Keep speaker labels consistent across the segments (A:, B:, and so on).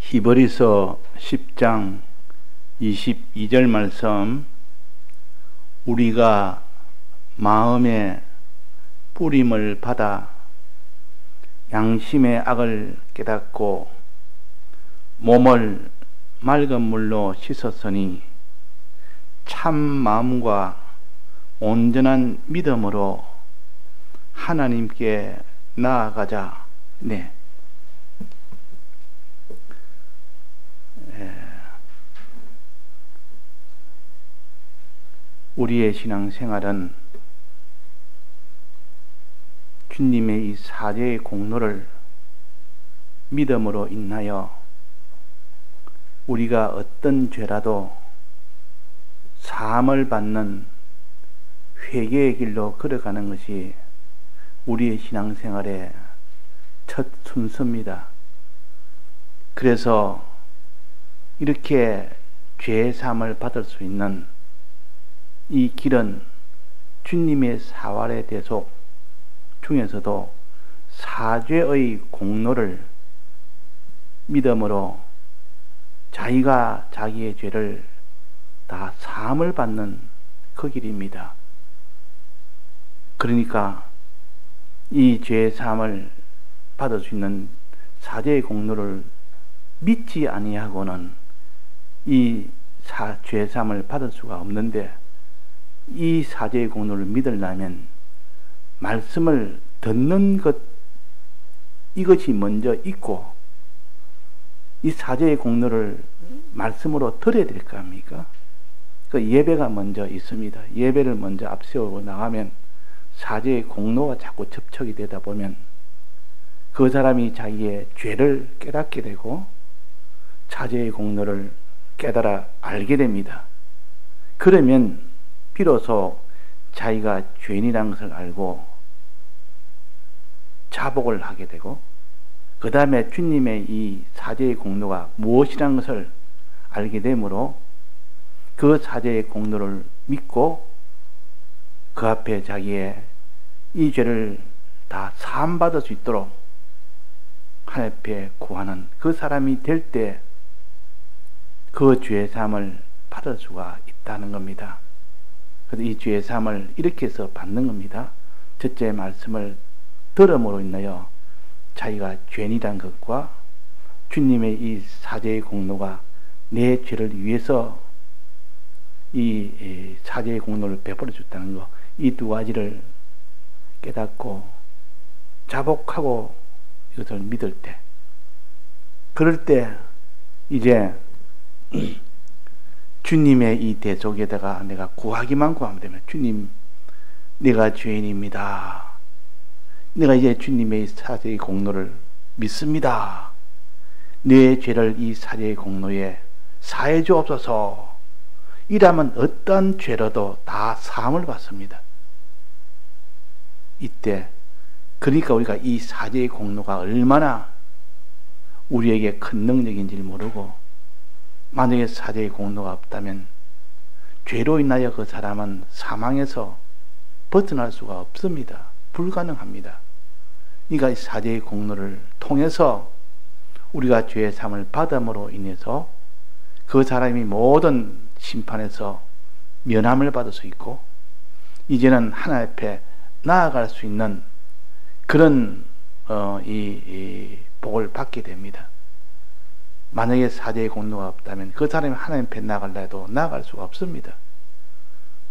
A: 히브리서 10장 22절 말씀, 우리가 마음의 뿌림을 받아 양심의 악을 깨닫고 몸을 맑은 물로 씻었으니 참 마음과 온전한 믿음으로 하나님께 나아가자. 네. 우리의 신앙생활은 주님의 이 사죄의 공로를 믿음으로 인하여 우리가 어떤 죄라도 사함을 받는 회개의 길로 걸어가는 것이 우리의 신앙생활의 첫 순서입니다. 그래서 이렇게 죄 사함을 받을 수 있는 이 길은 주님의 사활의 대속 중에서도 사죄의 공로를 믿음으로 자기가 자기의 죄를 다 사함을 받는 그 길입니다. 그러니까 이 죄 사함을 받을 수 있는 사죄의 공로를 믿지 아니하고는 이 죄 사함을 받을 수가 없는데, 이 사죄의 공로를 믿으려면 말씀을 듣는 것, 이것이 먼저 있고, 이 사죄의 공로를 말씀으로 들어야 될 거 아닙니까? 그 예배가 먼저 있습니다. 예배를 먼저 앞세우고 나가면 사죄의 공로가 자꾸 접촉이 되다 보면 그 사람이 자기의 죄를 깨닫게 되고 사죄의 공로를 깨달아 알게 됩니다. 그러면 비로소 자기가 죄인이라는 것을 알고 자복을 하게 되고, 그 다음에 주님의 이 사죄의 공로가 무엇이라는 것을 알게 되므로 그 사죄의 공로를 믿고 그 앞에 자기의 이 죄를 다 사함받을 수 있도록 하나님 앞에 구하는 그 사람이 될 때 그 죄 사함을 받을 수가 있다는 겁니다. 그래서 이 죄 사함을 이렇게 해서 받는 겁니다. 첫째, 말씀을 들음으로 인하여 자기가 죄인이란 것과 주님의 이 사죄의 공로가 내 죄를 위해서 이 사죄의 공로를 베풀어 줬다는 것, 이 두 가지를 깨닫고 자복하고 이것을 믿을 때, 그럴 때 이제 주님의 이 대속에다가 내가 구하기만 구하면 되면, 주님, 내가 죄인입니다. 내가 이제 주님의 사죄의 공로를 믿습니다. 내 죄를 이 사죄의 공로에 사해 주옵소서. 이라면 어떤 죄라도 다 사함을 받습니다. 이때, 그러니까 우리가 이 사죄의 공로가 얼마나 우리에게 큰 능력인지를 모르고, 만약에 사죄의 공로가 없다면 죄로 인하여 그 사람은 사망에서 벗어날 수가 없습니다. 불가능합니다. 그러니까 이 사죄의 공로를 통해서 우리가 죄의 사함을 받음으로 인해서 그 사람이 모든 심판에서 면함을 받을 수 있고, 이제는 하나님 앞에 나아갈 수 있는 그런 이 복을 받게 됩니다. 만약에 사죄의 공로가 없다면 그 사람이 하나님 앞에 나아갈라 해도 나아갈 수가 없습니다.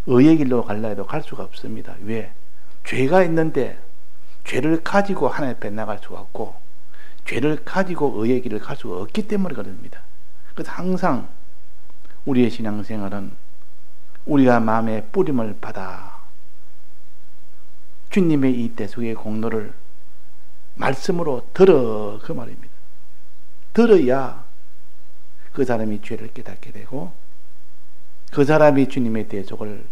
A: 의의 길로 갈라 해도 갈 수가 없습니다. 왜? 죄가 있는데 죄를 가지고 하나님 앞에 나갈 수가 없고, 죄를 가지고 의의 길을 갈 수가 없기 때문에 그럽니다. 그래서 항상 우리의 신앙생활은 우리가 마음의 뿌림을 받아 주님의 이 대속의 공로를 말씀으로 들어, 그 말입니다. 들어야 그 사람이 죄를 깨닫게 되고 그 사람이 주님의 대속을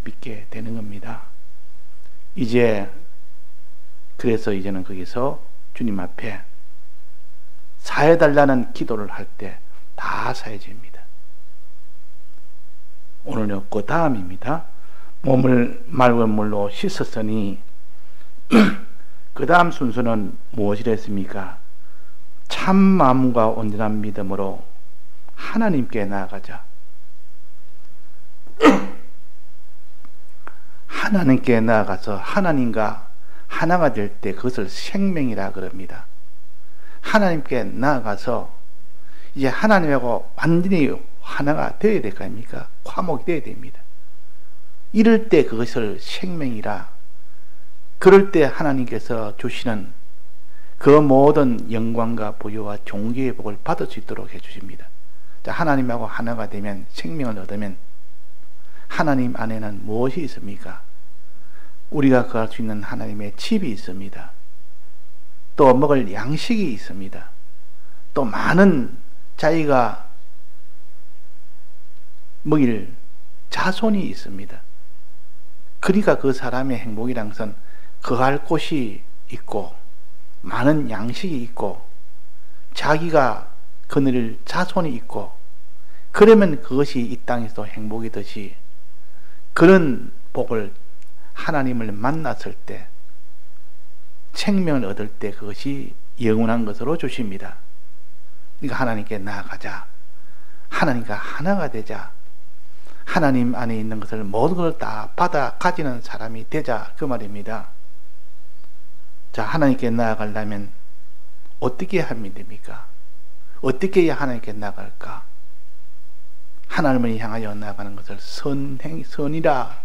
A: 믿게 되는 겁니다. 이제 그래서 이제는 거기서 주님 앞에 사해달라는 기도를 할 때 다 사해집니다. 오늘은 그 다음입니다. 몸을 맑은 물로 씻었으니 그 다음 순서는 무엇이랬습니까? 참 마음과 온전한 믿음으로 하나님께 나아가자. 하나님께 나아가서 하나님과 하나가 될 때 그것을 생명이라 그럽니다. 하나님께 나아가서 이제 하나님하고 완전히 하나가 되어야 될 거 아닙니까? 화목이 되어야 됩니다. 이럴 때 그것을 생명이라, 그럴 때 하나님께서 주시는 그 모든 영광과 부여와 존귀의 복을 받을 수 있도록 해주십니다. 자, 하나님하고 하나가 되면, 생명을 얻으면 하나님 안에는 무엇이 있습니까? 우리가 구할 수 있는 하나님의 집이 있습니다. 또 먹을 양식이 있습니다. 또 많은 자기가 먹일 자손이 있습니다. 그러니까 그 사람의 행복이란 것은 거할 곳이 있고 많은 양식이 있고 자기가 거느릴 자손이 있고, 그러면 그것이 이 땅에서도 행복이듯이 그런 복을 하나님을 만났을 때, 생명을 얻을 때 그것이 영원한 것으로 주십니다. 그러니까 하나님께 나아가자. 하나님과 하나가 되자. 하나님 안에 있는 것을 모든 걸 다 받아 가지는 사람이 되자, 그 말입니다. 자, 하나님께 나아가려면 어떻게 하면 됩니까? 어떻게 해야 하나님께 나아갈까? 하나님을 향하여 나아가는 것을 선이라,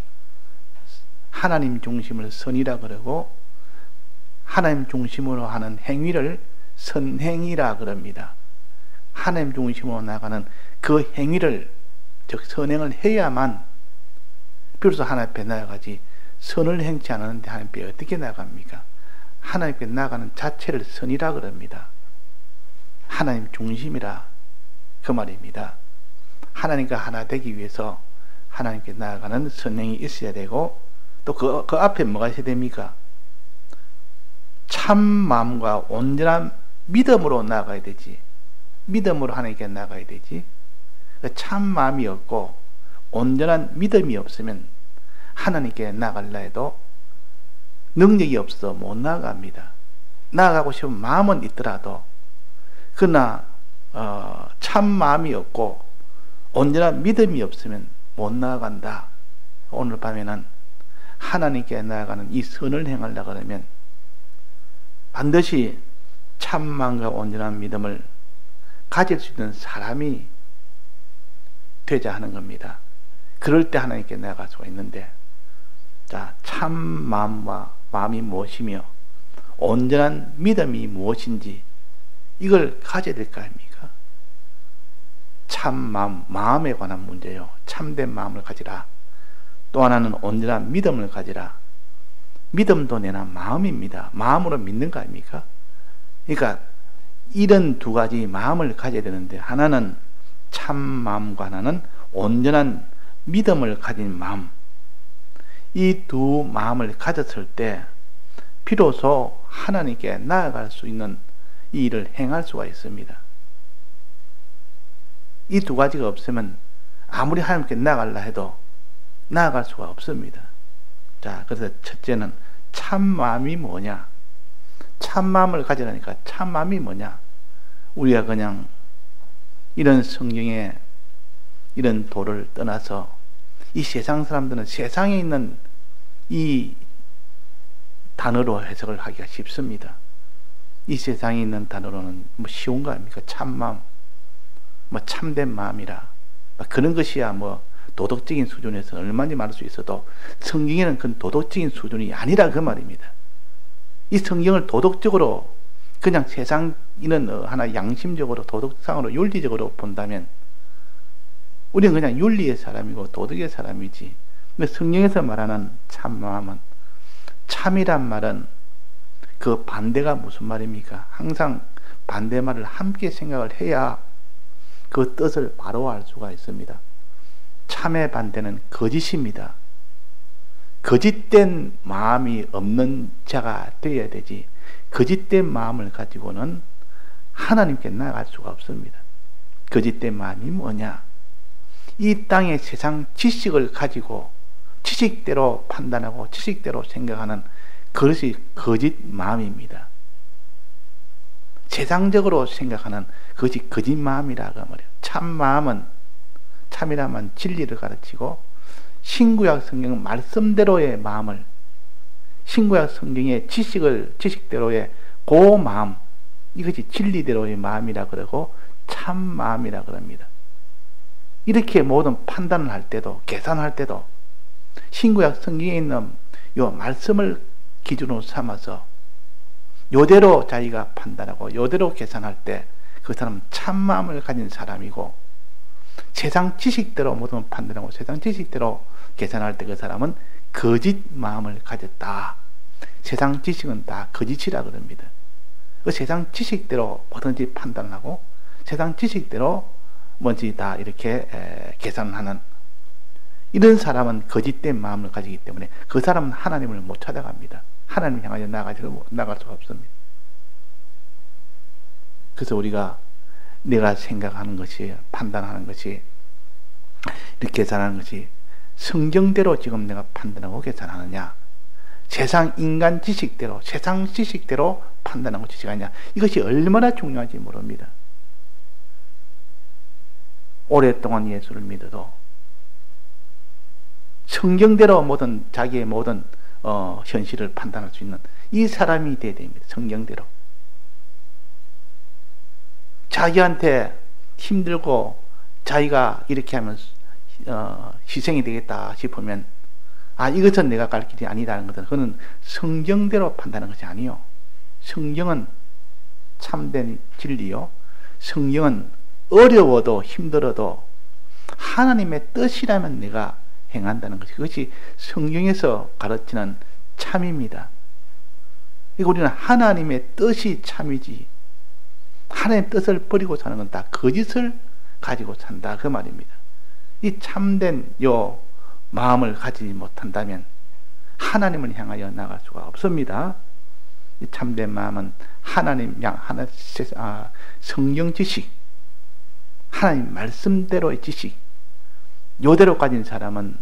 A: 하나님 중심을 선이라 그러고, 하나님 중심으로 하는 행위를 선행이라 그럽니다. 하나님 중심으로 나가는 그 행위를, 즉 선행을 해야만 비로소 하나님 앞에 나아가지, 선을 행치 않았는데 하나님 앞에 어떻게 나갑니까? 하나님께 나가는 자체를 선이라 그럽니다. 하나님 중심이라, 그 말입니다. 하나님과 하나 되기 위해서 하나님께 나아가는 선행이 있어야 되고, 또 그 앞에 뭐가 있어야 됩니까? 참 마음과 온전한 믿음으로 나아가야 되지. 믿음으로 하나님께 나아가야 되지. 참 마음이 없고 온전한 믿음이 없으면 하나님께 나아갈라 해도 능력이 없어 못 나아갑니다. 나아가고 싶은 마음은 있더라도, 그러나 참 마음이 없고 온전한 믿음이 없으면 못 나아간다. 오늘 밤에는 하나님께 나아가는 이 선을 행하려고 하면 반드시 참 마음과 온전한 믿음을 가질 수 있는 사람이 되자 하는 겁니다. 그럴 때 하나님께 나아갈 수가 있는데, 자, 참 마음과 마음이 무엇이며 온전한 믿음이 무엇인지 이걸 가져야 될 거 아닙니까? 참 마음에 관한 문제요. 참된 마음을 가지라. 또 하나는 온전한 믿음을 가지라. 믿음도 내나 마음입니다. 마음으로 믿는 거 아닙니까? 그러니까 이런 두 가지 마음을 가져야 되는데, 하나는 참 마음과 하나는 온전한 믿음을 가진 마음. 이 두 마음을 가졌을 때 비로소 하나님께 나아갈 수 있는 이 일을 행할 수가 있습니다. 이 두 가지가 없으면 아무리 하나님께 나아가려 해도 나아갈 수가 없습니다. 자, 그래서 첫째는 참마음이 뭐냐? 참마음을 가지라니까 참마음이 뭐냐? 우리가 그냥 이런 성경에 이런 도를 떠나서 이 세상 사람들은 세상에 있는 이 단어로 해석을 하기가 쉽습니다. 이 세상에 있는 단어로는 뭐 쉬운 거 아닙니까? 참마음, 뭐 참된 마음이라, 그런 것이야 뭐 도덕적인 수준에서 얼마든지 말할 수 있어도 성경에는 그건 도덕적인 수준이 아니라 그 말입니다. 이 성경을 도덕적으로 그냥 세상인은 하나 양심적으로 도덕상으로 윤리적으로 본다면 우리는 그냥 윤리의 사람이고 도덕의 사람이지. 근데 성경에서 말하는 참마음은, 참이란 말은 그 반대가 무슨 말입니까? 항상 반대말을 함께 생각을 해야 그 뜻을 바로 알 수가 있습니다. 참의 반대는 거짓입니다. 거짓된 마음이 없는 자가 되어야 되지, 거짓된 마음을 가지고는 하나님께 나아갈 수가 없습니다. 거짓된 마음이 뭐냐? 이 땅의 세상 지식을 가지고 지식대로 판단하고 지식대로 생각하는 그것이 거짓 마음입니다. 세상적으로 생각하는 그것이 거짓 마음이라 그 말이에요. 참 마음은, 참이라면 진리를 가르치고 신구약 성경 말씀대로의 마음을, 신구약 성경의 지식대로의 그 마음, 이것이 진리대로의 마음이라 그러고 참 마음이라 그럽니다. 이렇게 모든 판단을 할 때도, 계산할 때도 신구약 성경에 있는 요 말씀을 기준으로 삼아서 요대로 자기가 판단하고 요대로 계산할 때 그 사람은 참 마음을 가진 사람이고, 세상 지식대로 모든 판단하고 세상 지식대로 계산할 때 그 사람은 거짓 마음을 가졌다. 세상 지식은 다 거짓이라 그럽니다. 그 세상 지식대로 뭐든지 판단하고 세상 지식대로 뭔지 다 이렇게 계산하는 이런 사람은 거짓된 마음을 가지기 때문에 그 사람은 하나님을 못 찾아갑니다. 하나님 향하여 나갈 수가 없습니다. 그래서 우리가 내가 생각하는 것이, 판단하는 것이, 이렇게 계산하는 것이 성경대로 지금 내가 판단하고 계산하느냐, 세상 인간 지식대로, 세상 지식대로 판단하고 지식하느냐, 이것이 얼마나 중요한지 모릅니다. 오랫동안 예수를 믿어도 성경대로 모든 자기의 모든 현실을 판단할 수 있는 이 사람이 되어야 됩니다. 성경대로. 자기한테 힘들고 자기가 이렇게 하면 희생이 되겠다 싶으면 이것은 내가 갈 길이 아니다는 것은 그는 성경대로 판단하는 것이 아니요. 성경은 참된 진리요. 성경은 어려워도 힘들어도 하나님의 뜻이라면 내가 행한다는 것이, 그것이 성경에서 가르치는 참입니다. 그러니까 우리는 하나님의 뜻이 참이지, 하나님의 뜻을 버리고 사는 건 다 거짓을 가지고 산다 그 말입니다. 이 참된 요 마음을 가지지 못한다면 하나님을 향하여 나갈 수가 없습니다. 이 참된 마음은 하나님 성경 지식, 하나님 말씀대로의 지식, 요대로 가진 사람은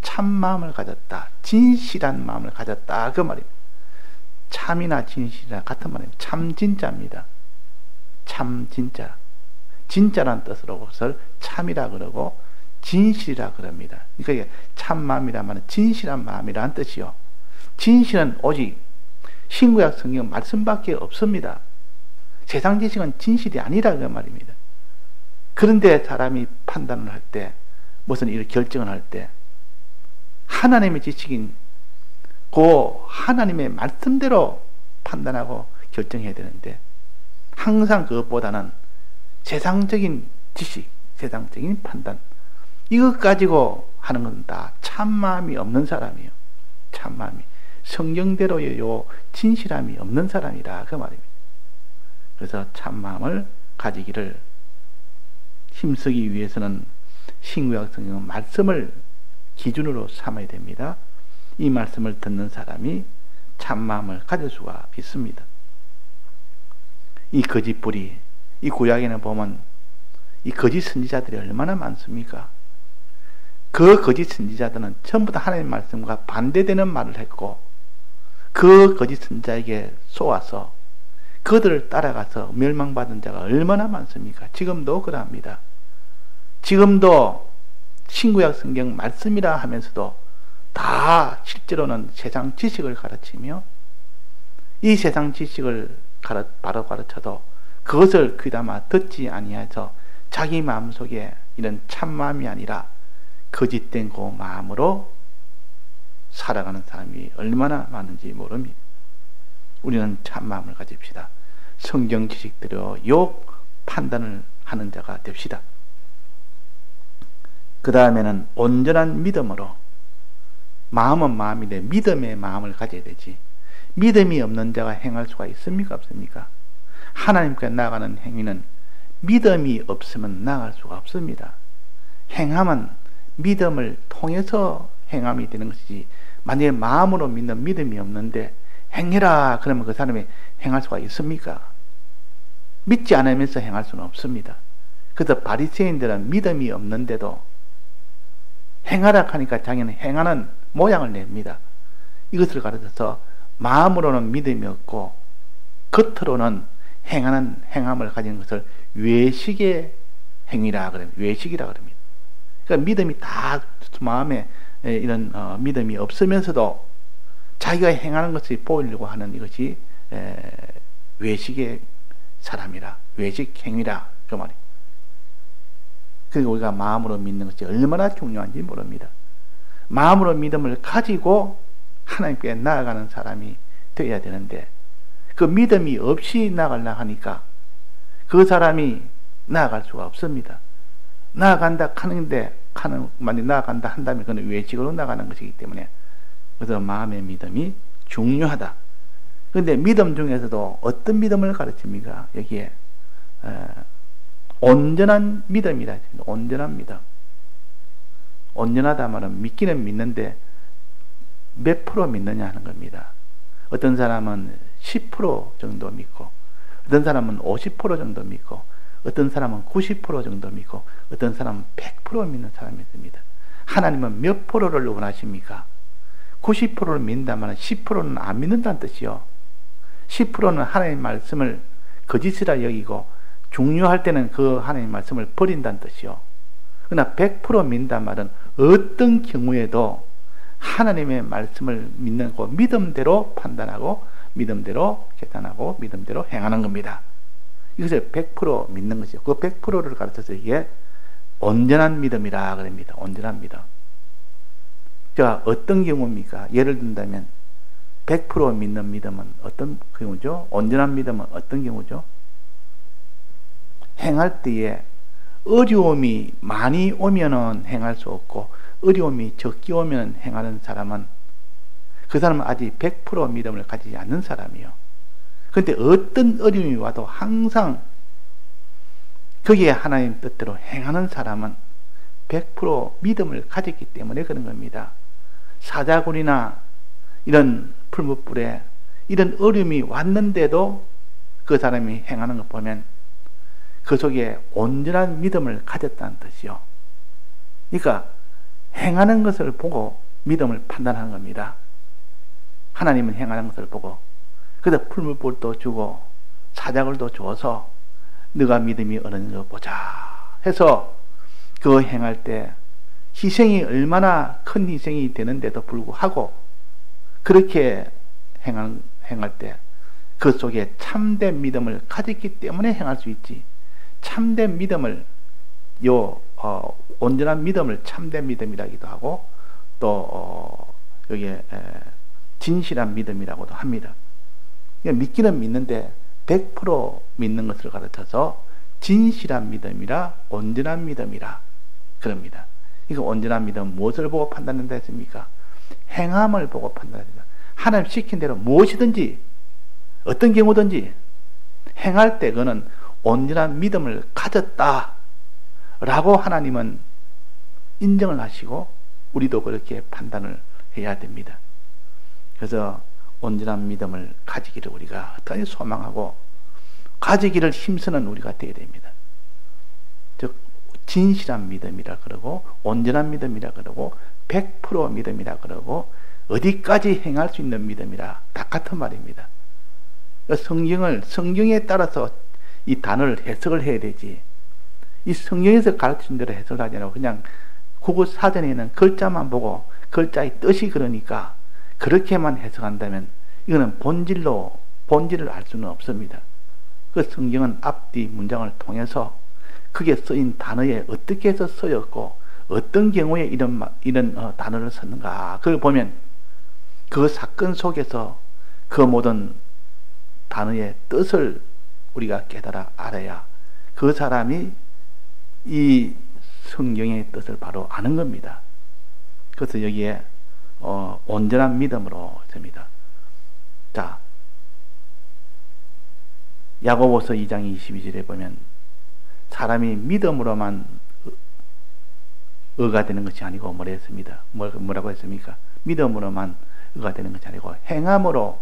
A: 참 마음을 가졌다, 진실한 마음을 가졌다 그 말입니다. 참이나 진실이나 같은 말입니다. 참 진짜입니다. 참 진짜, 진짜란 뜻으로 그것을 참이라 그러고 진실이라 그럽니다. 그러니까 참 마음이란 말은 진실한 마음이라는 뜻이요. 진실은 오직 신구약 성경 말씀밖에 없습니다. 세상 지식은 진실이 아니라 그 말입니다. 그런데 사람이 판단을 할 때, 무슨 일을 결정을 할 때 하나님의 지식인 그 하나님의 말씀대로 판단하고 결정해야 되는데 항상 그것보다는 세상적인 지식, 세상적인 판단, 이것 가지고 하는 건 다 참마음이 없는 사람이에요. 참마음이 성경대로의 요 진실함이 없는 사람이라 그 말입니다. 그래서 참마음을 가지기를 힘쓰기 위해서는 신구약 성경 말씀을 기준으로 삼아야 됩니다. 이 말씀을 듣는 사람이 참마음을 가질 수가 있습니다. 이 거짓불이, 이 구약에는 보면 이 거짓 선지자들이 얼마나 많습니까? 그 거짓 선지자들은 전부 다 하나님의 말씀과 반대되는 말을 했고, 그 거짓 선지자에게 쏘아서 그들을 따라가서 멸망받은 자가 얼마나 많습니까? 지금도 그러합니다. 지금도 신구약 성경 말씀이라 하면서도 다 실제로는 세상 지식을 가르치며, 이 세상 지식을 바로 가르쳐도 그것을 귀담아 듣지 아니해서 자기 마음속에 이런 참마음이 아니라 거짓된 그 마음으로 살아가는 사람이 얼마나 많은지 모릅니다. 우리는 참마음을 가집시다. 성경 지식대로 요 판단을 하는 자가 됩시다. 그 다음에는 온전한 믿음으로, 마음은 마음인데 믿음의 마음을 가져야 되지, 믿음이 없는 자가 행할 수가 있습니까? 없습니까? 하나님께 나아가는 행위는 믿음이 없으면 나아갈 수가 없습니다. 행함은 믿음을 통해서 행함이 되는 것이지, 만약에 마음으로 믿는 믿음이 없는데 행해라 그러면 그 사람이 행할 수가 있습니까? 믿지 않으면서 행할 수는 없습니다. 그래서 바리새인들은 믿음이 없는데도 행하라 하니까 자기는 행하는 모양을 냅니다. 이것을 가르쳐서 마음으로는 믿음이 없고 겉으로는 행하는 행함을 가진 것을 외식의 행위라 그럽니다. 외식이라 그럽니다. 그러니까 믿음이 다 마음에 이런 믿음이 없으면서도 자기가 행하는 것을 보이려고 하는 이것이 외식의 사람이라, 외식 행위라 그 말이에요. 그리고 우리가 마음으로 믿는 것이 얼마나 중요한지 모릅니다. 마음으로 믿음을 가지고 하나님께 나아가는 사람이 되어야 되는데 그 믿음이 없이 나아가려고 하니까 그 사람이 나아갈 수가 없습니다. 나아간다 하는데 만약 나아간다 한다면 그건 외식으로 나가는 것이기 때문에 그래서 마음의 믿음이 중요하다. 그런데 믿음 중에서도 어떤 믿음을 가르칩니까? 여기에 온전한 믿음이라 했습니다. 온전한 믿음. 온전하다 말은 믿기는 믿는데 몇 프로 믿느냐 하는 겁니다. 어떤 사람은 10% 정도 믿고 어떤 사람은 50% 정도 믿고 어떤 사람은 90% 정도 믿고 어떤 사람은 100% 믿는 사람이 있습니다. 하나님은 몇 프로를 원하십니까? 90%를 믿는다면 10%는 안 믿는다는 뜻이요. 10%는 하나님의 말씀을 거짓이라 여기고 중요할 때는 그 하나님의 말씀을 버린다는 뜻이요. 그러나 100% 믿는다는 말은 어떤 경우에도 하나님의 말씀을 믿는 거 믿음대로 판단하고 믿음대로 계산하고 믿음대로 행하는 겁니다. 이것을 100% 믿는 것이요. 그 100%를 가르쳐서 이게 온전한 믿음이라 그럽니다. 온전한 믿음. 자, 어떤 경우입니까? 예를 든다면 100% 믿는 믿음은 어떤 경우죠? 온전한 믿음은 어떤 경우죠? 행할 때에 어려움이 많이 오면은 행할 수 없고 어려움이 적게 오면 행하는 사람은 그 사람은 아직 100% 믿음을 가지지 않는 사람이요. 그런데 어떤 어려움이 와도 항상 거기에 하나님 뜻대로 행하는 사람은 100% 믿음을 가졌기 때문에 그런 겁니다. 사자굴이나 이런 풀무불에 이런 어려움이 왔는데도 그 사람이 행하는 것 보면 그 속에 온전한 믿음을 가졌다는 뜻이요. 그러니까 행하는 것을 보고 믿음을 판단하는 겁니다. 하나님은 행하는 것을 보고 그래서 풀무불도 주고 사자굴도 줘서 너가 믿음이 어느 정도 보자 해서 그 행할 때 희생이 얼마나 큰 희생이 되는데도 불구하고 그렇게 행할 때 그 속에 참된 믿음을 가졌기 때문에 행할 수 있지. 참된 믿음을 온전한 믿음을 참된 믿음이라기도 하고 또 여기에 진실한 믿음이라고도 합니다. 믿기는 믿는데 100% 믿는 것을 가르쳐서 진실한 믿음이라 온전한 믿음이라 그럽니다. 이거 온전한 믿음은 무엇을 보고 판단한다 했습니까? 행함을 보고 판단합니다. 하나님 시킨 대로 무엇이든지 어떤 경우든지 행할 때 그는 온전한 믿음을 가졌다 라고 하나님은 인정을 하시고 우리도 그렇게 판단을 해야 됩니다. 그래서 온전한 믿음을 가지기를 우리가 어떻게 소망하고 가지기를 힘쓰는 우리가 되어야 됩니다. 즉 진실한 믿음이라 그러고 온전한 믿음이라 그러고 100% 믿음이라 그러고 어디까지 행할 수 있는 믿음이라 다 같은 말입니다. 성경에 따라서 이 단어를 해석을 해야 되지. 이 성경에서 가르친 대로 해석을 하지 않고 그냥 국어 사전에 있는 글자만 보고 글자의 뜻이 그러니까 그렇게만 해석한다면 이거는 본질을 알 수는 없습니다. 그 성경은 앞뒤 문장을 통해서 그게 쓰인 단어에 어떻게 해서 쓰였고 어떤 경우에 이런 단어를 썼는가 그걸 보면 그 사건 속에서 그 모든 단어의 뜻을 우리가 깨달아 알아야 그 사람이 이 성경의 뜻을 바로 아는 겁니다. 그래서 여기에 온전한 믿음으로 됩니다. 자, 야고보서 2장 22절에 보면 사람이 믿음으로만 의가 되는 것이 아니고 뭐라 했습니다. 뭐라고 했습니까? 믿음으로만 의가 되는 것이 아니고 행함으로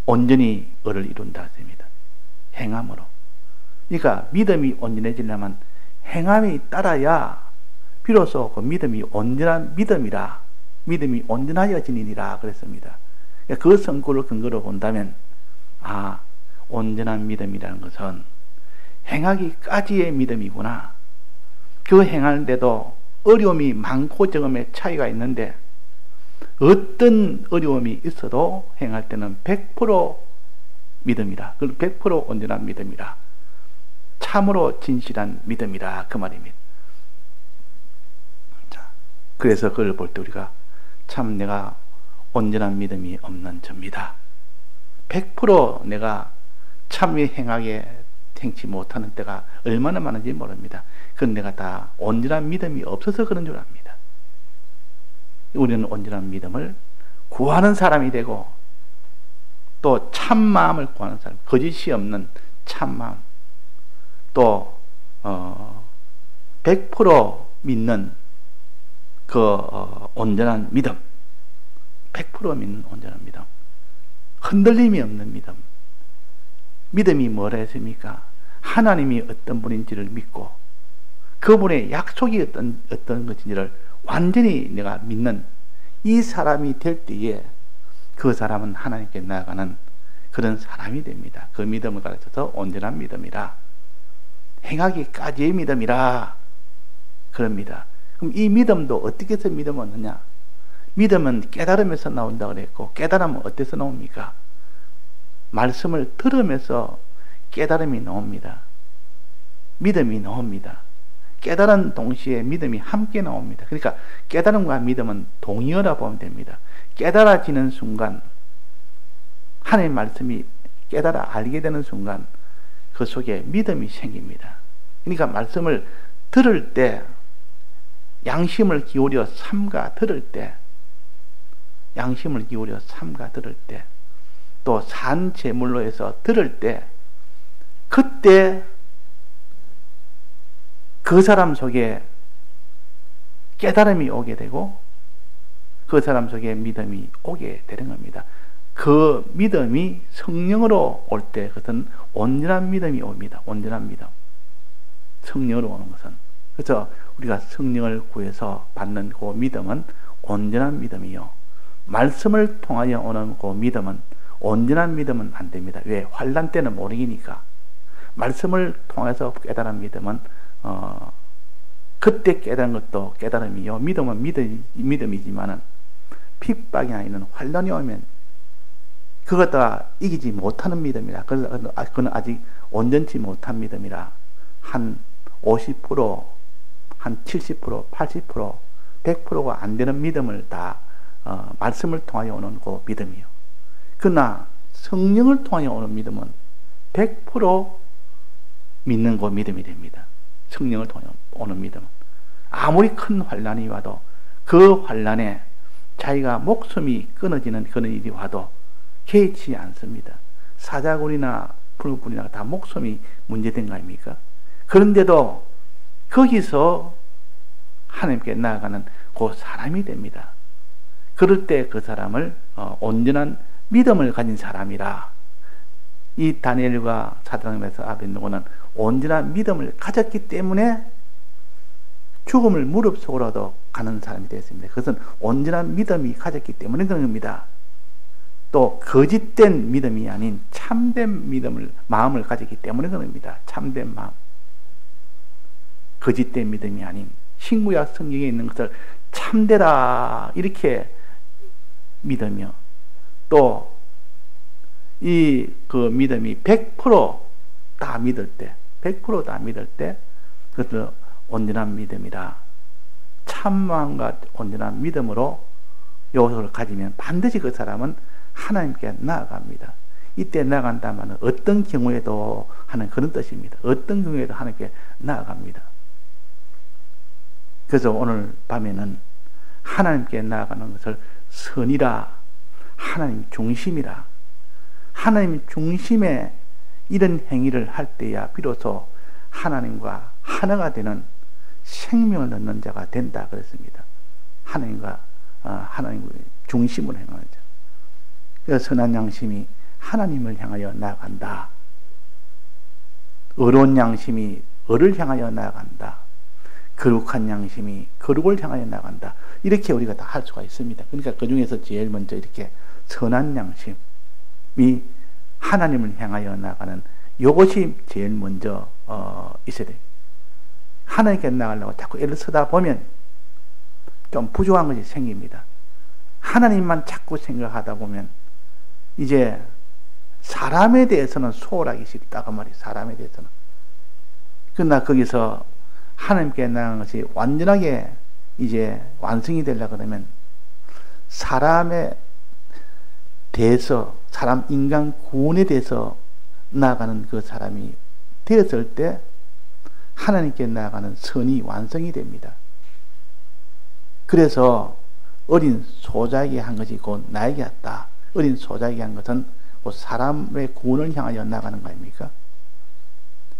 A: 온전히 의를 이룬다 했습니다. 행함으로. 그러니까 믿음이 온전해지려면 행함이 따라야 비로소 그 믿음이 온전한 믿음이라 믿음이 온전하여지니라 그랬습니다. 그 성구를 근거로 본다면 온전한 믿음이라는 것은 행하기까지의 믿음이구나. 그 행하는데도 어려움이 많고 적음의 차이가 있는데 어떤 어려움이 있어도 행할 때는 100% 믿음이라. 100% 온전한 믿음이라. 참으로 진실한 믿음이라. 그 말입니다. 자, 그래서 그걸 볼 때 우리가 참 내가 온전한 믿음이 없는 접니다. 100% 내가 참이 행치 못하는 때가 얼마나 많은지 모릅니다. 그건 내가 다 온전한 믿음이 없어서 그런 줄 압니다. 우리는 온전한 믿음을 구하는 사람이 되고 또 참마음을 구하는 사람, 거짓이 없는 참마음, 또 100% 믿는 그 온전한 믿음, 100% 믿는 온전한 믿음, 흔들림이 없는 믿음. 믿음이 뭐라 했습니까? 하나님이 어떤 분인지를 믿고 그분의 약속이 어떤 것인지를 완전히 내가 믿는 이 사람이 될 때에 그 사람은 하나님께 나아가는 그런 사람이 됩니다. 그 믿음을 가르쳐서 온전한 믿음이라, 행하기까지의 믿음이라 그럽니다. 그럼 이 믿음도 어떻게 해서 믿음을 얻느냐? 믿음은 깨달음에서 나온다고 그랬고, 깨달음은 어디서 나옵니까? 말씀을 들으면서 깨달음이 나옵니다. 믿음이 나옵니다. 깨달은 동시에 믿음이 함께 나옵니다. 그러니까 깨달음과 믿음은 동의어라 보면 됩니다. 깨달아지는 순간, 하나님의 말씀이 깨달아 알게 되는 순간 그 속에 믿음이 생깁니다. 그러니까 말씀을 들을 때 양심을 기울여 삼가 들을 때, 양심을 기울여 삼가 들을 때, 또 산 제물로 해서 들을 때, 그때 그 사람 속에 깨달음이 오게 되고 그 사람 속에 믿음이 오게 되는 겁니다. 그 믿음이 성령으로 올 때 그것은 온전한 믿음이 옵니다. 온전한 믿음. 성령으로 오는 것은. 그래서 우리가 성령을 구해서 받는 그 믿음은 온전한 믿음이요. 말씀을 통하여 오는 그 믿음은 온전한 믿음은 안 됩니다. 왜? 환난 때는 못 이기니까. 말씀을 통해서 깨달은 믿음은 그때 깨달은 것도 깨달음이요. 믿음은 믿음이지만은 핍박이나 있는 환난이 오면 그것 다 이기지 못하는 믿음이라. 그건 아직 온전치 못한 믿음이라. 한 50%, 한 70%, 80%, 100%가 안 되는 믿음을 다 말씀을 통하여 오는 그 믿음이요. 그러나 성령을 통하여 오는 믿음은 100% 믿는 그 믿음이 됩니다. 성령을 통하여 오는 믿음은 아무리 큰 환난이 와도 그 환난에 자기가 목숨이 끊어지는 그런 일이 와도 개의치 않습니다. 사자굴이나 불불이나 다 목숨이 문제된 거 아닙니까? 그런데도 거기서 하나님께 나아가는 그 사람이 됩니다. 그럴 때 그 사람을 온전한 믿음을 가진 사람이라. 이 다니엘과 사드락메사 아벳느고는 온전한 믿음을 가졌기 때문에 죽음을 무릅쓰고라도 가는 사람이 되었습니다. 그것은 온전한 믿음이 가졌기 때문에 그런 겁니다. 또 거짓된 믿음이 아닌 참된 마음을 가졌기 때문에 그런 겁니다. 참된 마음. 거짓된 믿음이 아닌 신구약 성경에 있는 것을 참되다 이렇게 믿으며, 또 이 그 믿음이 100% 다 믿을 때, 100% 다 믿을 때 그것은 온전한 믿음이라. 참마음과 온전한 믿음으로 요소를 가지면 반드시 그 사람은 하나님께 나아갑니다. 이때 나아간다면 어떤 경우에도 하는 그런 뜻입니다. 어떤 경우에도 하나님께 나아갑니다. 그래서 오늘 밤에는 하나님께 나아가는 것을 선이라, 하나님 중심이라, 하나님 중심의 이런 행위를 할 때야 비로소 하나님과 하나가 되는 생명을 얻는 자가 된다 그랬습니다. 하나님과 하나님의 중심으로 행하는 자. 그래서 선한 양심이 하나님을 향하여 나아간다. 의로운 양심이 의를 향하여 나아간다. 거룩한 양심이 거룩을 향하여 나아간다. 이렇게 우리가 다 할 수가 있습니다. 그러니까 그 중에서 제일 먼저 이렇게 선한 양심이 하나님을 향하여 나가는 이것이 제일 먼저 있어야 돼요. 하나님께 나가려고 자꾸 애를 쓰다 보면 좀 부족한 것이 생깁니다. 하나님만 자꾸 생각하다 보면 이제 사람에 대해서는 소홀하기 쉽다고 말이에요. 사람에 대해서는. 그러나 거기서 하나님께 나가는 것이 완전하게 이제 완성이 되려고 그러면 사람에 대해서, 사람 인간 구원에 대해서 나아가는 그 사람이 되었을 때 하나님께 나아가는 선이 완성이 됩니다. 그래서 어린 소자에게 한 것이 곧 나에게 왔다. 어린 소자에게 한 것은 곧 사람의 구원을 향하여 나가는 거 아닙니까?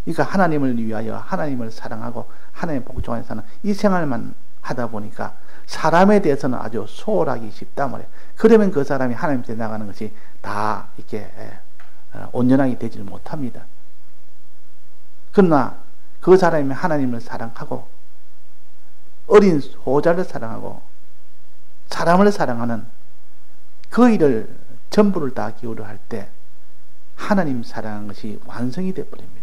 A: 그러니까 하나님을 위하여 하나님을 사랑하고 하나님의 복종하여 사는 이 생활만 하다 보니까 사람에 대해서는 아주 소홀하기 쉽다 말이에요. 그러면 그 사람이 하나님께 나가는 것이 다 이렇게 온전하게 되지를 못합니다. 그러나 그 사람이 하나님을 사랑하고 어린 소자를 사랑하고 사람을 사랑하는 그 일을 전부를 다 기울여 할 때 하나님 사랑하는 것이 완성이 되어버립니다.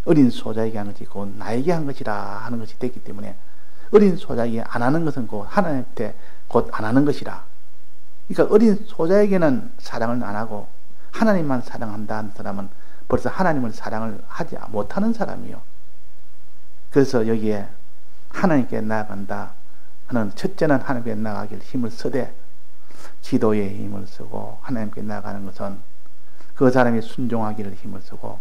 A: 어린 소자에게 한 것이 곧 나에게 한 것이라 하는 것이 됐기 때문에 어린 소자에게 안 하는 것은 곧 하나님한테 곧 안 하는 것이라. 그러니까 어린 소자에게는 사랑을 안 하고 하나님만 사랑한다는 사람은 벌써 하나님을 사랑을 하지 못하는 사람이요. 그래서 여기에 하나님께 나아간다 하는 첫째는 하나님께 나아가길 힘을 쓰되 기도에 힘을 쓰고 하나님께 나아가는 것은 그 사람이 순종하기를 힘을 쓰고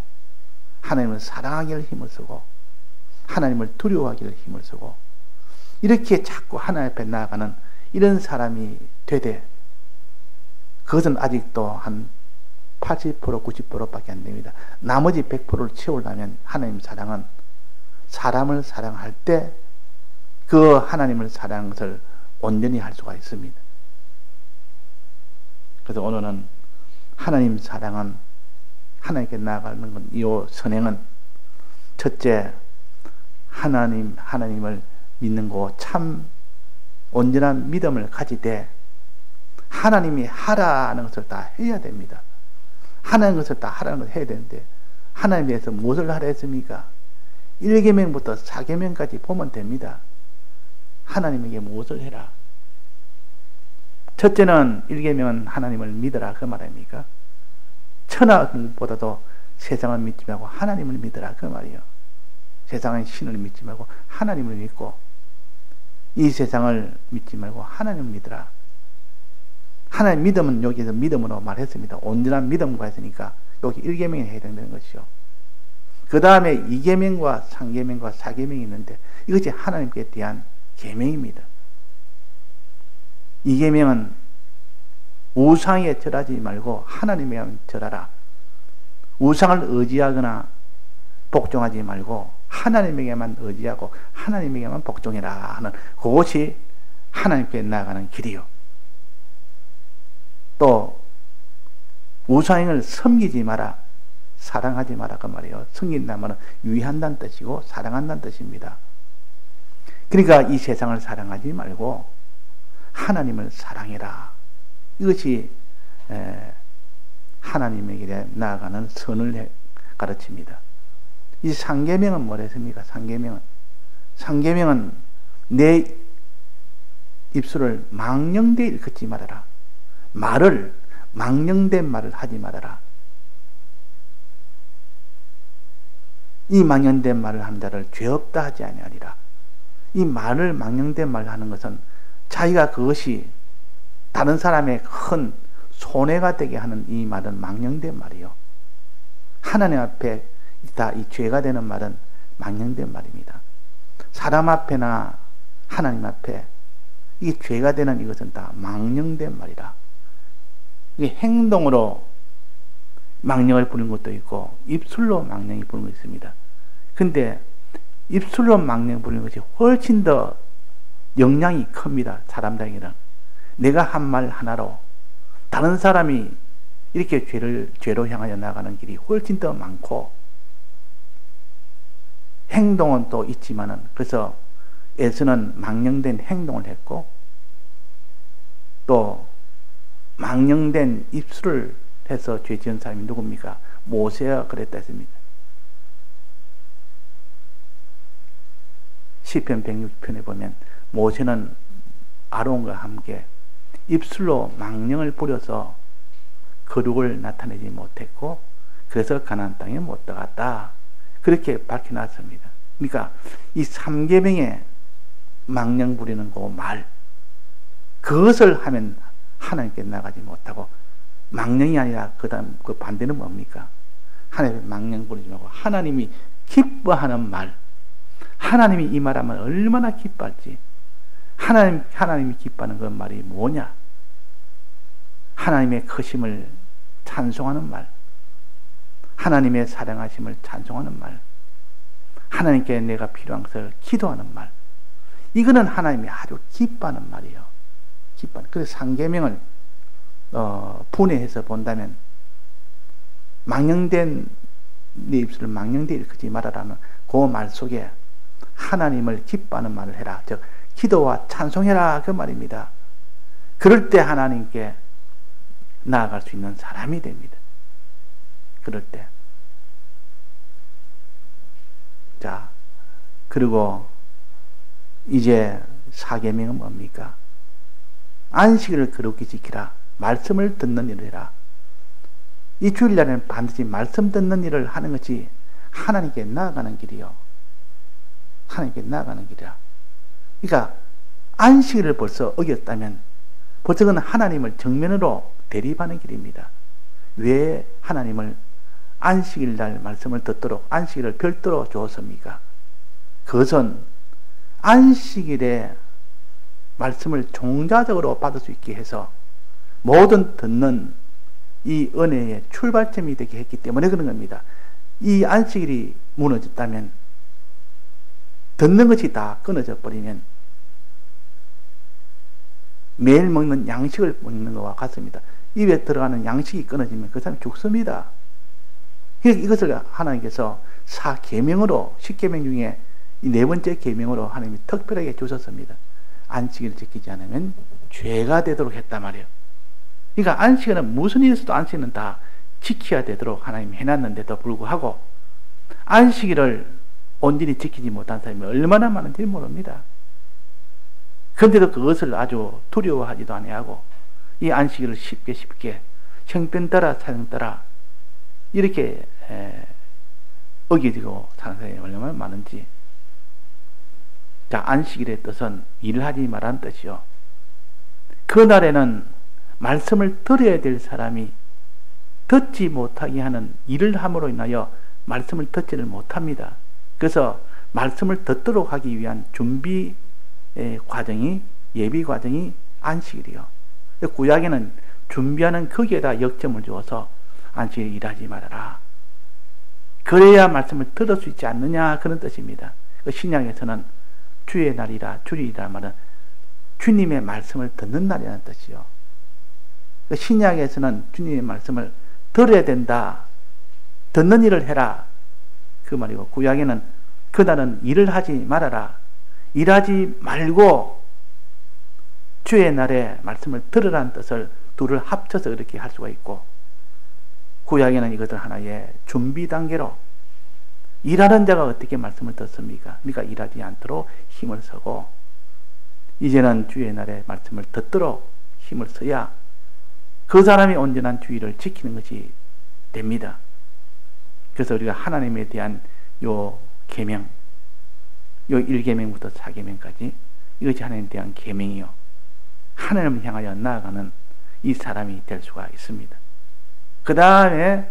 A: 하나님을 사랑하기를 힘을 쓰고 하나님을 두려워하기를 힘을 쓰고 이렇게 자꾸 하나님 앞에 나아가는 이런 사람이 되되 그것은 아직도 한 80% 90%밖에 안 됩니다. 나머지 100%를 채우려면 하나님 사랑은 사람을 사랑할 때 그 하나님을 사랑하는 것을 온전히 할 수가 있습니다. 그래서 오늘은 하나님 사랑은 하나님께 나아가는 것, 이 선행은 첫째 하나님을 믿는 거 참 온전한 믿음을 가지되 하나님이 하라는 것을 다 해야 됩니다. 하나님 것을 다 하라는 것을 해야 되는데 하나님에 대해서 무엇을 하라 했습니까? 1계명부터 4계명까지 보면 됩니다. 하나님에게 무엇을 해라. 첫째는 1계명은 하나님을 믿어라 그 말 아닙니까? 천하보다도 세상을 믿지 말고 하나님을 믿어라 그 말이요. 세상의 신을 믿지 말고 하나님을 믿고 이 세상을 믿지 말고 하나님을 믿어라. 하나님 믿음은 여기서 믿음으로 말했습니다. 온전한 믿음과 했으니까 여기 1계명에 해당되는 것이죠. 그 다음에 2계명과 3계명과 4계명이 있는데 이것이 하나님께 대한 계명입니다. 2계명은 우상에 절하지 말고 하나님에만 절하라. 우상을 의지하거나 복종하지 말고 하나님에게만 의지하고 하나님에게만 복종해라 하는 그것이 하나님께 나아가는 길이요. 또 우상을 섬기지 마라, 사랑하지 마라 그 말이에요. 섬긴다는 말은 위한다는 뜻이고 사랑한다는 뜻입니다. 그러니까 이 세상을 사랑하지 말고 하나님을 사랑해라. 이것이 하나님에게 나아가는 선을 가르칩니다. 이 3계명은 뭐랬습니까? 3계명은 내 입술을 망령되이 일컫지 말아라. 말을 망령된 말을 하지 말아라. 이 망령된 말을 한 자를 죄 없다 하지 아니하리라. 이 말을 망령된 말을 하는 것은 자기가 그것이 다른 사람의 큰 손해가 되게 하는 이 말은 망령된 말이요. 하나님 앞에 있다 이 죄가 되는 말은 망령된 말입니다. 사람 앞에나 하나님 앞에 이 죄가 되는 이것은 다 망령된 말이라. 이게 행동으로 망령을 부리는 것도 있고 입술로 망령이 부리는 것이 있습니다. 근데 입술로 망령 부리는 것이 훨씬 더 영향이 큽니다. 사람들에게는. 내가 한 말 하나로 다른 사람이 이렇게 죄로 향하여 나가는 길이 훨씬 더 많고 행동은 또 있지만은 그래서 에서는 망령된 행동을 했고 또 망령된 입술을 해서 죄 지은 사람이 누굽니까? 모세가 그랬다 했습니다. 시편 106편에 보면 모세는 아론과 함께 입술로 망령을 부려서 거룩을 나타내지 못했고 그래서 가나안 땅에 못 들어갔다. 그렇게 밝혀놨습니다. 그러니까 이 3계명에 망령 부리는 그 말, 그것을 하면 하나님께 나가지 못하고, 망령이 아니라 그다음 그 반대는 뭡니까? 하나님의 망령 부리지 말고 하나님이 기뻐하는 말, 하나님이 이 말하면 얼마나 기뻐할지. 하나님이 기뻐하는 그 말이 뭐냐? 하나님의 크심을 찬송하는 말, 하나님의 사랑하심을 찬송하는 말, 하나님께 내가 필요한 것을 기도하는 말, 이거는 하나님이 아주 기뻐하는 말이에요. 기뻐하는. 그래서 상계명을 분해해서 본다면, 망령된 네 입술을 망령되이 일컫지 말아라는 그 말 속에 하나님을 기뻐하는 말을 해라, 즉 기도와 찬송해라, 그 말입니다. 그럴 때 하나님께 나아갈 수 있는 사람이 됩니다. 그럴 때. 자, 그리고 이제 4계명은 뭡니까? 안식일을 거룩히 지키라. 말씀을 듣는 일을 해라. 이 주일날에는 반드시 말씀 듣는 일을 하는 것이 하나님께 나아가는 길이요. 하나님께 나아가는 길이야. 그러니까 안식일을 벌써 어겼다면 벌써 그건 하나님을 정면으로 대립하는 길입니다. 왜 하나님을 안식일날 말씀을 듣도록 안식일을 별도로 주었습니까? 그것은 안식일에 말씀을 종자적으로 받을 수 있게 해서 모든 듣는 이 은혜의 출발점이 되게 했기 때문에 그런 겁니다. 이 안식일이 무너졌다면, 듣는 것이 다 끊어져 버리면 매일 먹는 양식을 먹는 것과 같습니다. 입에 들어가는 양식이 끊어지면 그 사람이 죽습니다. 이것을 하나님께서 4계명으로, 10계명 중에 이 4번째 계명으로 하나님이 특별하게 주셨습니다. 안식일을 지키지 않으면 죄가 되도록 했단 말이에요. 그러니까 안식일은 무슨 일이 있어도 안식일은 다 지켜야 되도록 하나님이 해놨는데도 불구하고 안식일을 온전히 지키지 못한 사람이 얼마나 많은지 모릅니다. 그런데도 그것을 아주 두려워하지도 아니하고 이 안식일을 쉽게 형편 따라 사정 따라 이렇게 어기지고 사는 사람이 얼마나 많은지. 자, 안식일의 뜻은 일을 하지 말라는 뜻이요. 그날에는 말씀을 들어야 될 사람이 듣지 못하게 하는 일을 함으로 인하여 말씀을 듣지를 못합니다. 그래서 말씀을 듣도록 하기 위한 준비 과정이, 예비 과정이 안식일이요. 구약에는 준비하는 거기에다 역점을 주어서 안식일에 일하지 말아라. 그래야 말씀을 들을 수 있지 않느냐, 그런 뜻입니다. 신약에서는 주의 날이라, 주일이라 말은 주님의 말씀을 듣는 날이라는 뜻이요. 신약에서는 주님의 말씀을 들어야 된다, 듣는 일을 해라, 그 말이고, 구약에는 그날은 일을 하지 말아라, 일하지 말고 주의 날에 말씀을 들으라는 뜻을 둘을 합쳐서 그렇게 할 수가 있고, 구약에는 이것을 하나의 준비 단계로, 일하는 자가 어떻게 말씀을 듣습니까? 그러니까 일하지 않도록 힘을 쓰고, 이제는 주의 날에 말씀을 듣도록 힘을 써야 그 사람이 온전한 주의를 지키는 것이 됩니다. 그래서 우리가 하나님에 대한 요 계명, 요 1계명부터 4계명까지 이것이 하나님에 대한 계명이요, 하나님을 향하여 나아가는 이 사람이 될 수가 있습니다. 그 다음에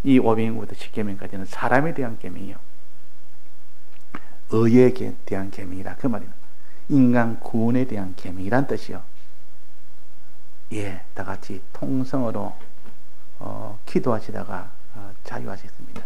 A: 이 5계명부터 10계명까지는 사람에 대한 계명이요, 의에 대한 계명이라, 그 말입니다. 인간 구원에 대한 계명이란 뜻이요. 예, 다 같이 통성으로 기도하시다가 자유하시겠습니다.